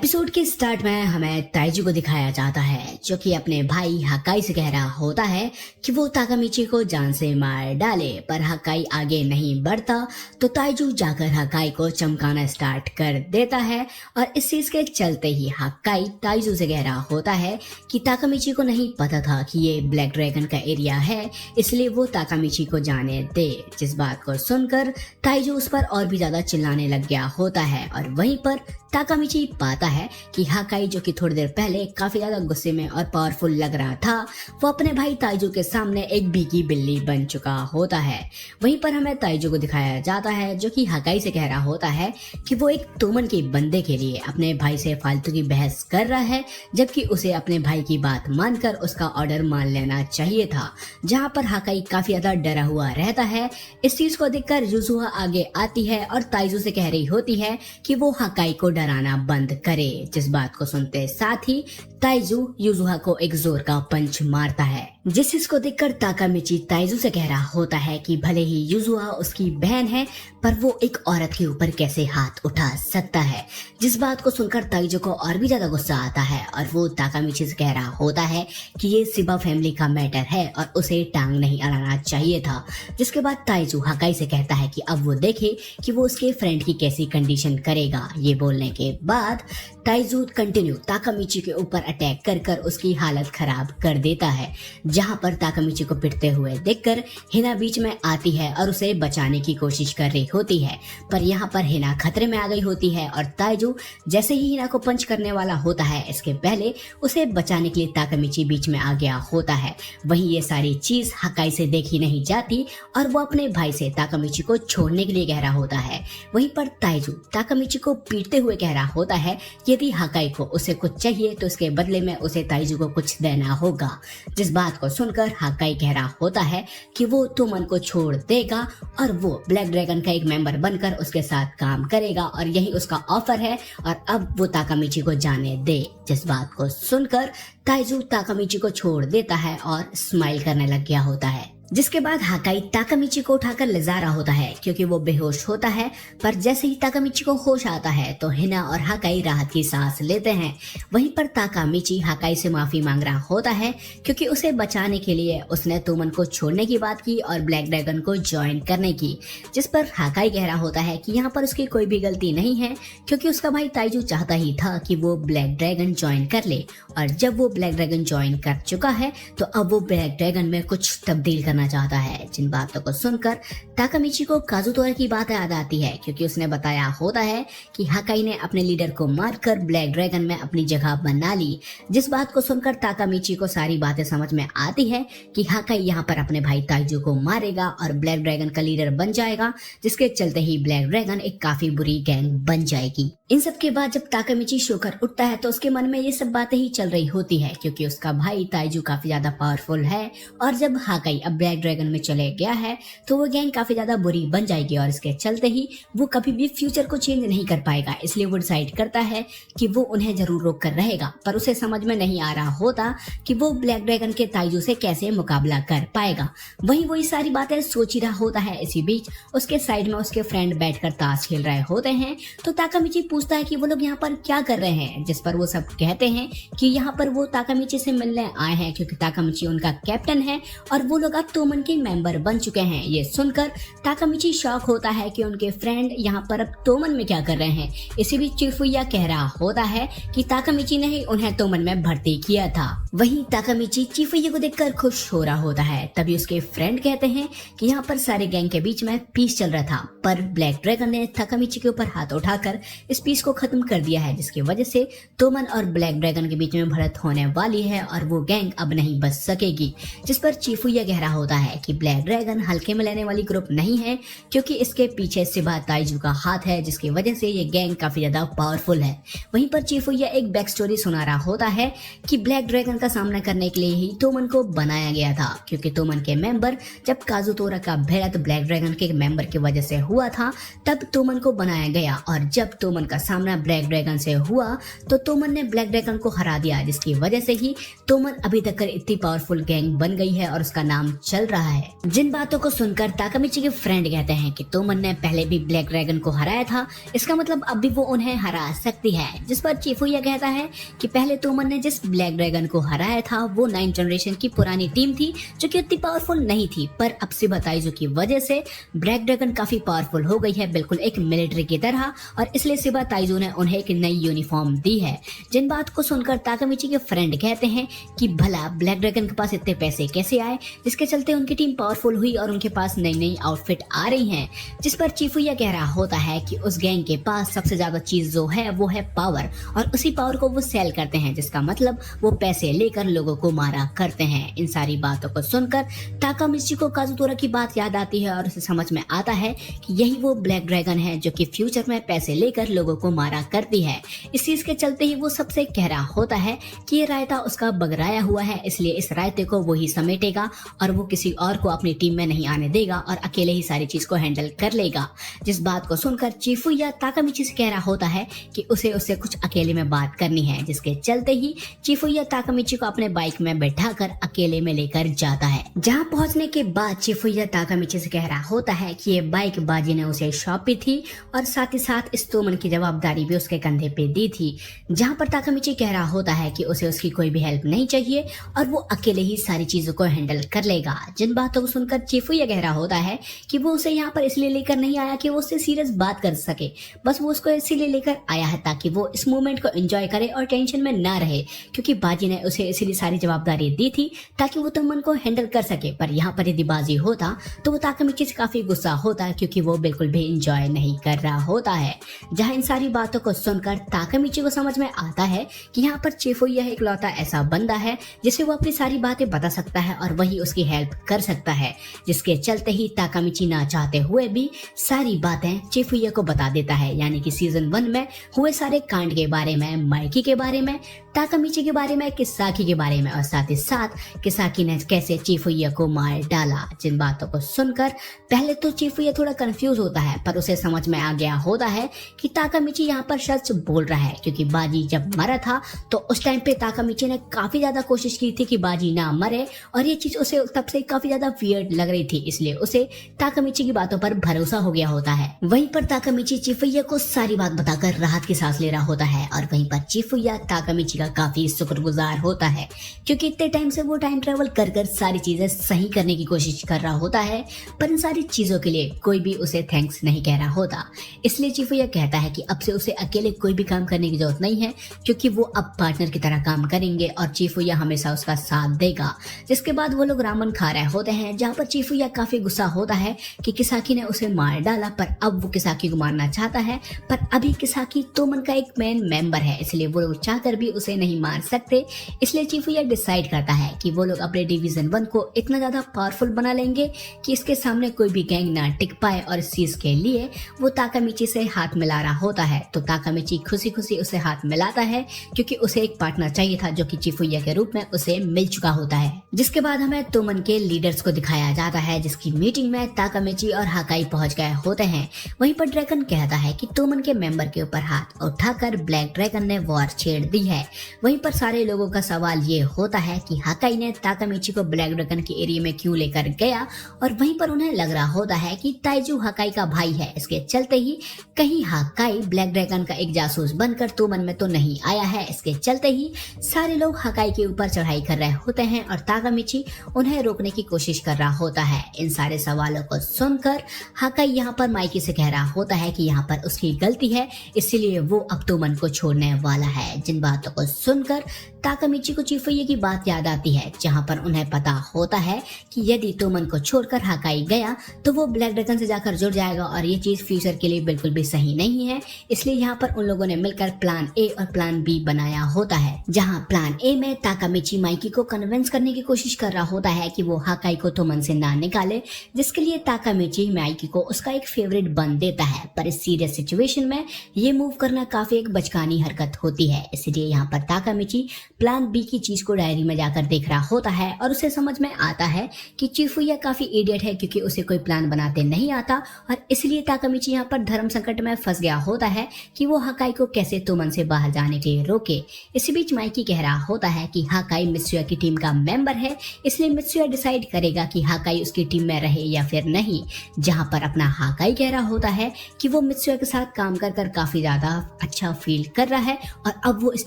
Episode के start में हमें ताइजू को दिखाया जाता है जो कि अपने भाई हकाई से कह रहा होता है कि वो ताकामिची को जान से मार डाले, पर हकाई आगे नहीं बढ़ता तो ताइजू जाकर हकाई को चमकाना स्टार्ट कर देता है। और इस चीज के चलते ही हकाई ताइजू से कह रहा होता है कि ताकामिची को नहीं पता था कि ये ब्लैक ड्रैगन का एरिया है, इसलिए वो ताकामिची को जाने दे। जिस बात को सुनकर ताइजू उस पर और भी ज्यादा चिल्लाने लग गया होता है और वहीं पर ताकामिची पाता है कि हकाई जो कि थोड़ी देर पहले काफी ज्यादा गुस्से में और पावरफुल लग रहा था, वो अपने भाई ताइजू के सामने एक भीगी बिल्ली बन चुका होता है। वहीं पर हमें ताइजू को दिखाया जाता है जो कि हकाई से कह रहा होता है कि वो एक तोमन के बंदे के लिए अपने भाई से फालतू की बहस कर रहा है, जबकि उसे अपने भाई की बात मानकर उसका ऑर्डर मान लेना चाहिए था। जहां पर हकाई काफी ज्यादा डरा हुआ रहता है। इस चीज को देखकर युजुहा आगे आती है और ताइजू से कह रही होती है कि वो हकाई को डराना बंद करे। जिस बात को सुनते साथ ही ताइजू युजुहा को एक जोर का पंच मारता है, जिस चीज को देखकर ताकामिची ताइजू से कह रहा होता है कि भले ही युजुहा उसकी बहन है, पर वो एक औरत के ऊपर कैसे हाथ उठा सकता है। जिस बात को सुनकर ताइजू को और भी ज्यादा गुस्सा आता है और वो ताकामिची से कह रहा होता है कि ये सिबा फैमिली का मैटर है और उसे टांग नहीं अड़ाना चाहिए था। जिसके बाद ताइजू हकाई से कहता है कि अब वो देखे कि वो उसके फ्रेंड की कैसी कंडीशन करेगा। ये बोलने के बाद ताइजू कंटिन्यू ताकामिची के ऊपर अटैक कर कर उसकी हालत खराब कर देता है। जहां पर ताकामिची को पिटते हुए देखकर हिना बीच में आती है और उसे बचाने की कोशिश कर रही होती है, पर यहाँ पर हिना खतरे में आ गई होती है और ताइजू जैसे ही हिना को पंच करने वाला होता है, इसके पहले उसे बचाने के लिए ताकामिची बीच में आ गया होता है। वहीं ये सारी चीज हकाई से देखी नहीं जाती और वो अपने भाई से ताकामिची को छोड़ने के लिए कह रहा होता है। वहीं पर ताइजू ताकामिची को पीटते हुए कह रहा होता है यदि हकाई को उसे कुछ चाहिए तो उसके बदले में उसे ताइजू को कुछ देना होगा। जिस बात को सुनकर हकाई कह रहा होता है कि वो तोमन को छोड़ देगा और वो ब्लैक ड्रैगन का एक मेंबर बनकर उसके साथ काम करेगा और यही उसका ऑफर है और अब वो ताकामिची को जाने दे। जिस बात को सुनकर ताइजू ताकामिची को छोड़ देता है और स्माइल करने लग गया होता है। जिसके बाद हकाई ताकामिची को उठाकर ले जा रहा होता है क्योंकि वो बेहोश होता है, पर जैसे ही ताकामिची को होश आता है तो हिना और हकाई राहत की सांस लेते हैं। वहीं पर ताकामिची हकाई से माफी मांग रहा होता है क्योंकि उसे बचाने के लिए उसने तोमन को छोड़ने की बात की और ब्लैक ड्रैगन को ज्वाइन करने की। जिस पर हकाई कह रहा होता है कि यहाँ पर उसकी कोई भी गलती नहीं है क्योंकि उसका भाई ताइजू चाहता ही था कि वो ब्लैक ड्रैगन ज्वाइन कर ले, और जब वो ब्लैक ड्रैगन ज्वाइन कर चुका है तो अब वो ब्लैक ड्रैगन में कुछ तब्दील करना चाहता है। जिन बातों को सुनकर ताकामिची को काजुतोरा की बात याद आती है क्योंकि उसने बताया होता है कि हकाई ने अपने लीडर को मारकर ब्लैक ड्रैगन में अपनी जगह बना ली। जिस बात को सुनकर ताकामिची को सारी बातें समझ में आती है कि हकाई यहाँ पर अपने भाई ताइजू को मारेगा और ब्लैक ड्रैगन का लीडर बन जाएगा, जिसके चलते ही ब्लैक ड्रैगन एक काफी बुरी गैंग बन जाएगी। इन सब के बाद जब ताकामिची सोकर उठता है तो उसके मन में ये सब बातें ही चल रही होती है क्योंकि उसका भाई ताइजू काफी ज्यादा पावरफुल है और जब हकाई अब ब्लैक ड्रैगन में चले गया है तो वो गैंग काफी ज्यादा बुरी बन जाएगी और इसके चलते ही वो कभी भी फ्यूचर को चेंज नहीं कर पाएगा। इसलिए वो डिसाइड करता है कि वो उन्हें जरूर रोक कर रहेगा, पर उसे समझ में नहीं आ रहा होता कि वो ब्लैक ड्रैगन के ताइजू से कैसे मुकाबला कर पाएगा। वहीं वो ये सारी बातें सोच ही रहा होता है। इसी बीच उसके साइड में उसके फ्रेंड बैठकर ताश खेल रहे होते हैं तो ताकामिची पूछता है कि वो लोग यहाँ पर क्या कर रहे हैं, जिस पर वो सब कहते हैं कि यहाँ पर वो ताकामिची से मिलने आए हैं क्योंकि ताकामिची उनका कैप्टन है और वो लोग अब तोमन के मेंबर बन चुके हैं। ये सुनकर ताकामिची शॉक होता है कि उनके फ्रेंड यहाँ पर अब तोमन में क्या कर रहे हैं। इसी बीच चिफुया कह रहा होता है कि ताकामिची ने ही उन्हें तोमन में भर्ती किया था। वहीं ताकामिची चिफुया को देखकर खुश हो रहा होता है। तभी उसके फ्रेंड कहते हैं कि यहाँ पर सारे गैंग के बीच में पीस चल रहा था, पर ब्लैक ड्रैगन ने ताकामिची के ऊपर हाथ उठाकर इस पीस को खत्म कर दिया है, जिसकी वजह से तोमन और ब्लैक ड्रैगन के बीच में बढ़त होने वाली है और वो गैंग अब नहीं बच सकेगी। जिस पर चिफुया कह रहा होता है कि ब्लैक ड्रैगन हल्के में लेने वाली ग्रुप नहीं है क्योंकि इसके पीछे सिबा ताइजू का हाथ है, जिसकी वजह से ये गैंग काफी ज्यादा पावरफुल है। वहीं पर चिफुया एक बैक स्टोरी सुना रहा होता है कि ब्लैक ड्रैगन का सामना करने के लिए ही तोमन को बनाया गया था क्योंकि तोमन के मेंबर जब काजुतोरा का भेद ब्लैक ड्रैगन के मेंबर की वजह से हुआ था तब तोमन को बनाया गया, और जब तोमन का सामना ब्लैक ड्रैगन से हुआ तो तोमन ने ब्लैक ड्रैगन को हरा दिया, जिसकी वजह से ही तोमन अभी तक इतनी पावरफुल गैंग बन गई है और उसका नाम चल रहा है। जिन बातों को सुनकर ताकामिची के फ्रेंड कहते हैं कि तोमन ने पहले भी ब्लैक ड्रैगन को हराया था, इसका मतलब अब भी वो उन्हें हरा सकती है। जिस पर चिफुया कहता है कि पहले तोमन ने जिस ब्लैक ड्रैगन को हराया था वो 9 जनरेशन की पुरानी टीम थी जो कि उतनी पावरफुल नहीं थी, पर अब से ताइजू की वजह से ब्लैक ड्रैगन काफी पावरफुल हो गई है, बिल्कुल एक मिलिट्री की तरह, और इसलिए सिबा ताइजू ने उन्हें एक नई यूनिफॉर्म दी है। जिन बात को सुनकर ताकामिची के फ्रेंड कहते हैं कि भला ब्लैक ड्रैगन के पास इतने पैसे कैसे आए, जिसके चलते उनकी टीम पावरफुल हुई और उनके पास नई नई आउटफिट आ रही हैं। जिस पर चिफुया कह रहा होता है कि उस गैंग के पास सबसे ज्यादा चीज जो है वो है पावर, और उसी पावर को वो सेल करते हैं, जिसका मतलब वो पैसे लेकर लोगों को मारा करते हैं। इन सारी बातों को सुनकर ताकामिची को काजुतोरा की बात याद आती है और उसे समझ में आता है कि यही वो ब्लैक ड्रैगन है जो कि फ्यूचर में पैसे लेकर लोगों को मारा करती है। इस चीज के चलते ही वो सबसे कह रहा होता है कि ये रायता उसका बगराया हुआ है, इसलिए इस रायते को वो ही समेटेगा और वो किसी और को अपनी टीम में नहीं आने देगा और अकेले ही सारी चीज को हैंडल कर लेगा। जिस बात को सुनकर चिफुया ताकामिची से कह रहा होता है कि उसे उससे कुछ अकेले में बात करनी है, जिसके चलते ही चिफुया ताकामिची को अपने बाइक में बैठाकर अकेले में लेकर जाता है। जहाँ पहुंचने के बाद चिफुया ताकामिची से कह रहा होता है कि ये बाइक बाजी ने उसे सौंपी थी और साथ ही साथ इस तोमन की जवाबदारी भी उसके कंधे पे दी थी। जहाँ पर ताकामिची कह रहा होता है कि उसे उसकी कोई भी हेल्प नहीं चाहिए और वो अकेले ही सारी चीजों को हैंडल कर लेगा। जिन बातों को सुनकर चिफुया कह रहा होता है कि वो उसे यहाँ पर इसलिए लेकर नहीं आया कि वो उससे सीरियस बात कर सके, बस वो उसको इसीलिए लेकर आया है ताकि वो इस मोमेंट को एंजॉय करे और टेंशन में ना रहे, क्योंकि बाजी ने उसे इसीलिए सारी जवाबदारी दी थी ताकि वो तोमन को हैंडल कर सके। पर यहाँ पर यदि बाजी होता तो वो ताकामिची से काफी गुस्सा होता, क्योंकि वो बिल्कुल भी एंजॉय नहीं कर रहा होता है। जहाँ इन सारी बातों को सुनकर ताकामिची को समझ में आता है कि यहाँ पर चिफुया एक लौता ऐसा बंदा है जिसे वो अपनी सारी बातें बता सकता है और वही उसकी हेल्प कर सकता है, जिसके चलते ही ताकामिची ना चाहते हुए भी सारी बातें चिफुया को बता देता है। यानी कि सीजन 1 में हुए सारे कांड के बारे में, माइकी के बारे में, ताकामिची के बारे में, किसाकी के बारे में और साथ ही साथ किसाकी ने कैसे चिफुया को मार डाला। जिन बातों को सुनकर पहले तो चिफुया थोड़ा कंफ्यूज होता है, पर उसे समझ में आ गया होता है कि ताकामिची यहाँ पर सच बोल रहा है, क्योंकि बाजी जब मरा था तो उस टाइम पे ताकामिची ने काफी ज्यादा कोशिश की थी कि बाजी ना मरे, और ये चीज उसे तब से काफी ज्यादा वियर्ड लग रही थी, इसलिए उसे ताकामिची की बातों पर भरोसा हो गया होता है। वहीं पर ताकामिची चिफुया को सारी बात बताकर राहत की सांस ले रहा होता है, और वहीं पर चिफुया ताकामिची का काफी शुक्रगुजार होता है, क्योंकि इतने टाइम से वो टाइम ट्रेवल कर कर सारी चीजें सही करने की कोशिश कर रहा होता है, पर इन सारी चीजों के लिए कोई भी उसे थैंक्स नहीं कह रहा होता। इसलिए चिफुया कहता है कि अब से उसे अकेले कोई भी काम करने की जरूरत नहीं है, क्योंकि वो अब पार्टनर की तरह काम करेंगे और चिफुया हमेशा उसका साथ देगा। जिसके बाद वो लोग रामन खा रहे होते हैं, जहाँ पर चिफुया काफी गुस्सा होता है कि किसाकी ने उसे मार डाला, पर अब वो किसाकी को मारना चाहता है, पर अभी किसाकी तोमन का एक मेन मेंबर है, इसलिए वो लोग चाहकर भी उसे नहीं मार सकते। इसलिए चिफुया डिसाइड करता है कि वो लोग अपने डिवीजन 1 को इतना ज्यादा पावरफुल बना लेंगे कि इसके सामने कोई भी गैंग ना टिक पाए, और इस चीज के लिए वो ताकामिची से हाथ मिला रहा होता है। तो ताकामिची खुशी खुशी उसे हाथ मिलाता है, क्योंकि उसे एक पार्टनर चाहिए था जो कि चिफुया के रूप में उसे मिल चुका होता है। जिसके बाद हमें तोमन के लीडर्स को दिखाया जाता है, जिसकी मीटिंग में ताकामिची और हाकाई पहुंच गए होते हैं। वहीं पर ड्रैगन कहता है कि तोमन के मेंबर के ऊपर हाथ उठाकर ब्लैक ड्रैगन ने वॉर छेड़ दी है। वहीं पर सारे लोगों का सवाल ये होता है कि हाकाई ने ताकामिची को ब्लैक ड्रैगन के एरिया में क्यों लेकर गया, और वहीं पर उन्हें लग रहा होता है कि ताइजू हाकाई का भाई है। इसके चलते ही कहीं हाकाई ब्लैक ड्रैगन का एक जासूस बनकर तोमन में तो नहीं आया है। इसके चलते ही सारे लोग हाकाई के ऊपर चढ़ाई कर रहे होते हैं और ताकामिची उन्हें रोकने की कोशिश कर रहा होता है। इन सारे सवालों को सुनकर हाकाई यहाँ पर माइकी से कह रहा होता है कि यहाँ पर उसकी गलती है, इसलिए वो अब तोमन को छोड़ने वाला है। जिन बातों को सुनकर ताकामिची को चिफुया की बात याद आती है, जहाँ पर उन्हें पता होता है कि यदि तोमन को छोड़कर हाकाई गया तो वो ब्लैक ड्रैगन से जाकर जुड़ जाएगा, और ये चीज फ्यूचर के लिए बिल्कुल भी सही नहीं है। इसलिए यहाँ पर उन लोगों ने मिलकर प्लान ए और प्लान बी बनाया होता है, जहाँ प्लान ए में ताकामिची माइकी को कन्विंस करने की कोशिश कर रहा होता है कि वो हाकाई को तोमन से ना निकाले, जिसके लिए ताकामिची माइकी को उसका एक फेवरेट बन देता है। पर इस सीरियस सिचुएशन में ये मूव करना काफी एक बचकानी हरकत होती है, इसलिए यहाँ पर ताकामिची प्लान बी की चीज को डायरी में जाकर देख रहा होता है, और उसे समझ में आता है कि चिफुया काफी इडियट है, क्योंकि उसे कोई प्लान बनाते नहीं आता, और इसलिए ताकामिची यहाँ पर धर्म संकट में फंस गया होता है कि वो हाकाई को कैसे तोमन से बाहर जाने के लिए रोके। इसी बीच माइकी कह रहा होता है कि हाकाई मित्सुया की टीम का मेंबर है, इसलिए मित्सुया डिसाइड करेगा कि हाकाई उसकी टीम में रहे या फिर नहीं, जहां पर अपना हाकाई कह रहा होता है कि वो मित्सुया के साथ काम कर कर काफी ज्यादा अच्छा फील कर रहा है और अब वो इस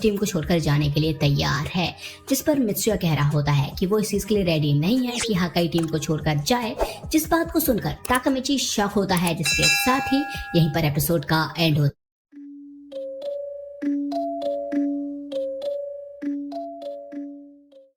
टीम को छोड़कर जाने के लिए तैयार है, जिस पर मित्सुया कह रहा होता है कि वो इस चीज के लिए रेडी नहीं है कि हाकाई टीम को छोड़कर जाए। जिस बात को सुनकर ताकामिची शॉक होता है, जिसके साथ ही यहीं पर एपिसोड का एंड होता है।